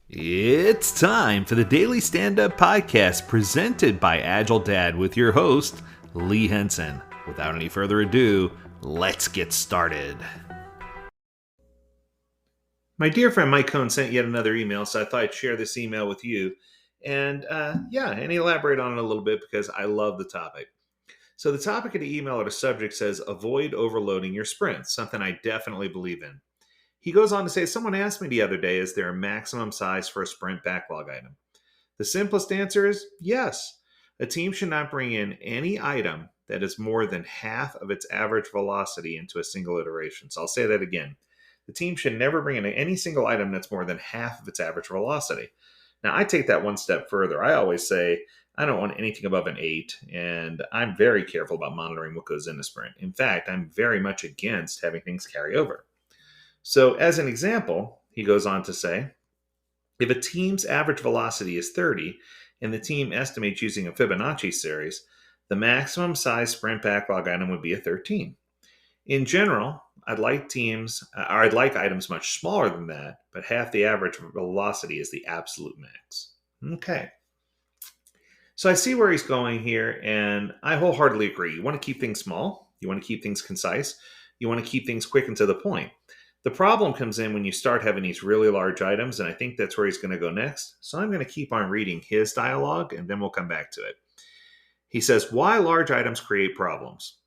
It's time for the Daily Stand Up Podcast presented by Agile Dad with your host, Lee Henson. Without any further ado, let's get started. My dear friend Mike Cohn sent yet another email, so I thought I'd share this email with you and elaborate on it a little bit because I love the topic. So the topic of the email or the subject says, avoid overloading your sprints, something I definitely believe in. He goes on to say, someone asked me the other day, is there a maximum size for a sprint backlog item? The simplest answer is yes. A team should not bring in any item that is more than half of its average velocity into a single iteration. So I'll say that again. The team should never bring in any single item that's more than half of its average velocity. Now, I take that one step further. I always say I don't want anything above an 8, and I'm very careful about monitoring what goes in a sprint. In fact, I'm very much against having things carry over. So, as an example, he goes on to say, if a team's average velocity is 30 and the team estimates using a Fibonacci series, the maximum size sprint backlog item would be a 13. In general, I'd like items much smaller than that, but half the average velocity is the absolute max. Okay. So I see where he's going here, and I wholeheartedly agree. You want to keep things small. You want to keep things concise. You want to keep things quick and to the point. The problem comes in when you start having these really large items, and I think that's where he's going to go next. So I'm going to keep on reading his dialogue, and then we'll come back to it. He says, why large items create problems.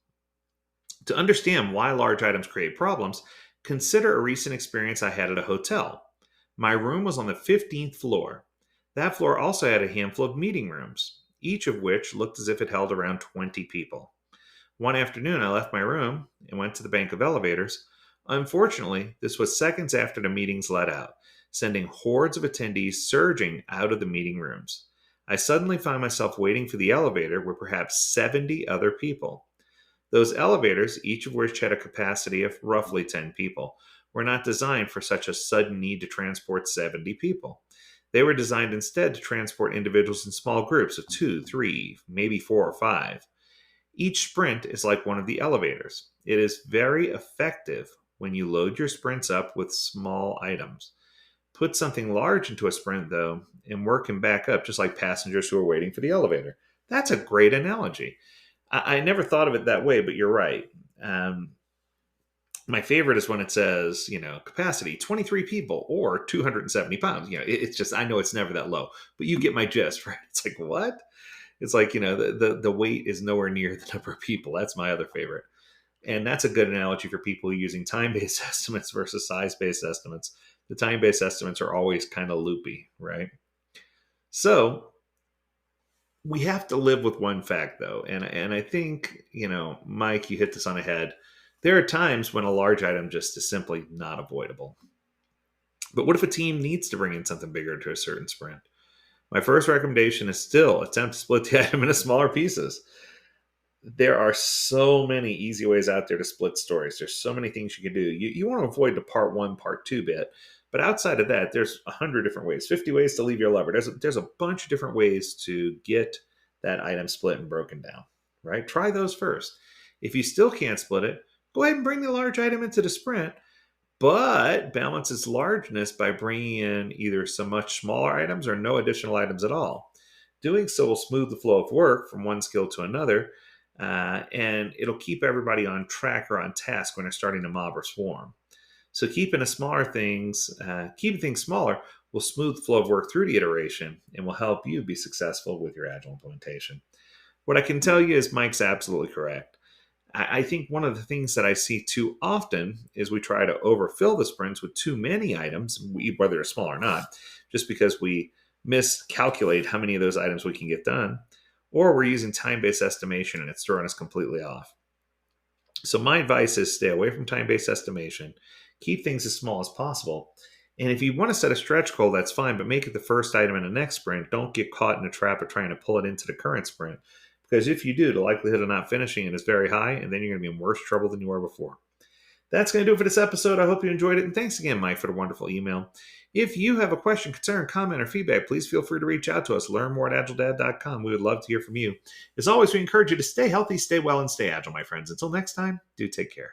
To understand why large items create problems, consider a recent experience I had at a hotel. My room was on the 15th floor. That floor also had a handful of meeting rooms, each of which looked as if it held around 20 people. One afternoon, I left my room and went to the bank of elevators. Unfortunately, this was seconds after the meetings let out, sending hordes of attendees surging out of the meeting rooms. I suddenly found myself waiting for the elevator with perhaps 70 other people. Those elevators, each of which had a capacity of roughly 10 people, were not designed for such a sudden need to transport 70 people. They were designed instead to transport individuals in small groups of 2, 3, maybe 4 or 5. Each sprint is like one of the elevators. It is very effective when you load your sprints up with small items. Put something large into a sprint, though, and work him back up, just like passengers who are waiting for the elevator. That's a great analogy. I never thought of it that way, but you're right. My favorite is when it says, capacity 23 people or 270 pounds. It's just, I know it's never that low, but you get my gist, right? It's like, what? It's like, the weight is nowhere near the number of people. That's my other favorite. And that's a good analogy for people using time-based estimates versus size-based estimates. The time-based estimates are always kind of loopy, right? So we have to live with one fact, though. And I think, Mike, you hit this on the head. There are times when a large item just is simply not avoidable. But what if a team needs to bring in something bigger to a certain sprint? My first recommendation is still attempt to split the item into smaller pieces. There are so many easy ways out there to split stories. There's so many things you can do. You want to avoid the part 1, part 2 bit. But outside of that, there's 100 different ways, 50 ways to leave your lover. There's a bunch of different ways to get that item split and broken down, right? Try those first. If you still can't split it, go ahead and bring the large item into the sprint, but balance its largeness by bringing in either some much smaller items or no additional items at all. Doing so will smooth the flow of work from one skill to another, and it'll keep everybody on track or on task when they're starting to mob or swarm. So keeping things smaller will smooth the flow of work through the iteration and will help you be successful with your Agile implementation. What I can tell you is Mike's absolutely correct. I think one of the things that I see too often is we try to overfill the sprints with too many items, whether they're small or not, just because we miscalculate how many of those items we can get done, or we're using time-based estimation and it's throwing us completely off. So my advice is stay away from time-based estimation. Keep things as small as possible. And if you want to set a stretch goal, that's fine, but make it the first item in the next sprint. Don't get caught in a trap of trying to pull it into the current sprint. Because if you do, the likelihood of not finishing it is very high, and then you're going to be in worse trouble than you were before. That's going to do it for this episode. I hope you enjoyed it, and thanks again, Mike, for the wonderful email. If you have a question, concern, comment, or feedback, please feel free to reach out to us. Learn more at agiledad.com. We would love to hear from you. As always, we encourage you to stay healthy, stay well, and stay agile, my friends. Until next time, do take care.